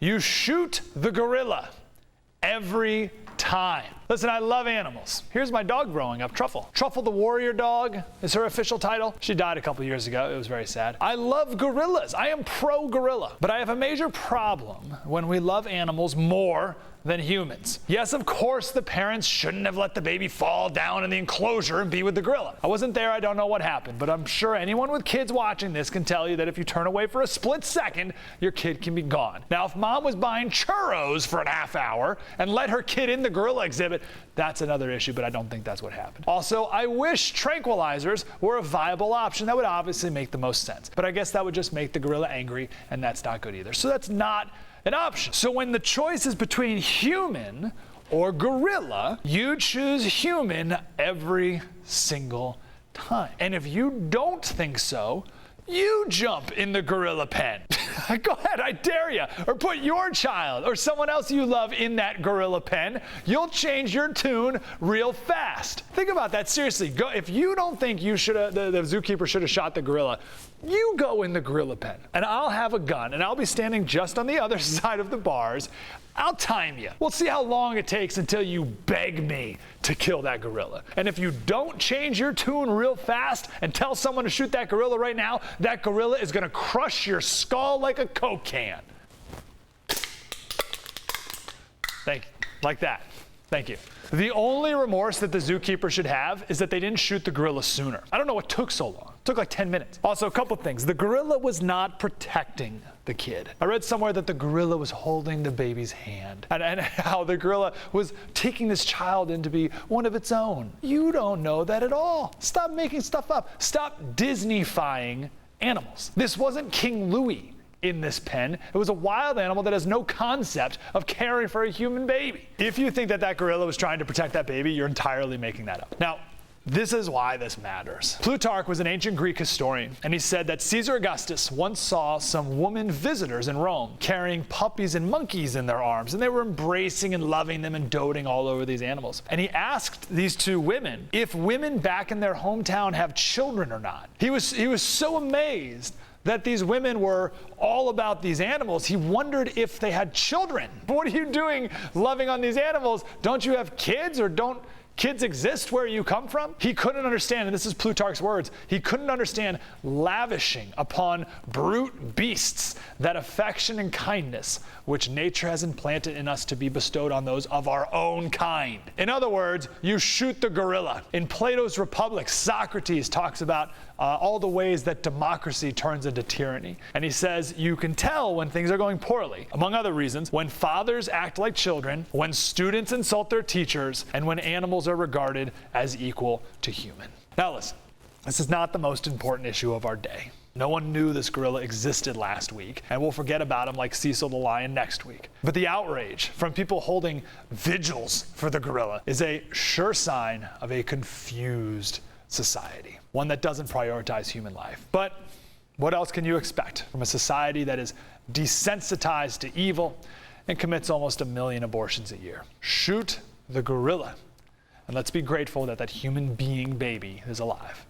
You shoot the gorilla every time. Listen, I love animals. Here's my dog growing up, Truffle. Truffle the warrior dog is her official title. She died a couple years ago. It was very sad. I love gorillas. I am pro-gorilla. But I have a major problem when we love animals more than humans. Yes, of course, the parents shouldn't have let the baby fall down in the enclosure and be with the gorilla. I wasn't there, I don't know what happened, but I'm sure anyone with kids watching this can tell you that if you turn away for a split second, your kid can be gone. Now, if mom was buying churros for an half hour and let her kid in the gorilla exhibit, that's another issue, but I don't think that's what happened. Also, I wish tranquilizers were a viable option. That would obviously make the most sense, but I guess that would just make the gorilla angry, and that's not good either. So that's not an option. So when the choice is between human or gorilla, you choose human every single time. And if you don't think so, you jump in the gorilla pen. Go ahead, I dare you. Or put your child or someone else you love in that gorilla pen. You'll change your tune real fast. Think about that, seriously. If you don't think you should have, the zookeeper should have shot the gorilla, you go in the gorilla pen. And I'll have a gun, and I'll be standing just on the other side of the bars. I'll time you. We'll see how long it takes until you beg me to kill that gorilla. And if you don't change your tune real fast and tell someone to shoot that gorilla right now, that gorilla is gonna crush your skull like a Coke can. Like that. Thank you. The only remorse that the zookeeper should have is that they didn't shoot the gorilla sooner. I don't know what took so long. It took like 10 minutes. Also, a couple things. The gorilla was not protecting the kid. I read somewhere that the gorilla was holding the baby's hand and how the gorilla was taking this child in to be one of its own. You don't know that at all. Stop making stuff up. Stop Disney-fying animals. This wasn't King Louie in this pen. It was a wild animal that has no concept of caring for a human baby. If you think that that gorilla was trying to protect that baby, you're entirely making that up. Now, this is why this matters. Plutarch was an ancient Greek historian, and he said that Caesar Augustus once saw some woman visitors in Rome carrying puppies and monkeys in their arms, and they were embracing and loving them and doting all over these animals. And he asked these two women if women back in their hometown have children or not. He was so amazed that these women were all about these animals, he wondered if they had children. What are you doing loving on these animals? Don't you have kids, or don't kids exist where you come from? He couldn't understand, and this is Plutarch's words, he couldn't understand lavishing upon brute beasts that affection and kindness which nature has implanted in us to be bestowed on those of our own kind. In other words, you shoot the gorilla. In Plato's Republic, Socrates talks about all the ways that democracy turns into tyranny. And he says you can tell when things are going poorly, among other reasons, when fathers act like children, when students insult their teachers, and when animals are regarded as equal to human. Now listen, this is not the most important issue of our day. No one knew this gorilla existed last week, and we'll forget about him like Cecil the lion next week. But the outrage from people holding vigils for the gorilla is a sure sign of a confused society, one that doesn't prioritize human life. But what else can you expect from a society that is desensitized to evil and commits almost 1 million abortions a year? Shoot the gorilla, and let's be grateful that that human being baby is alive.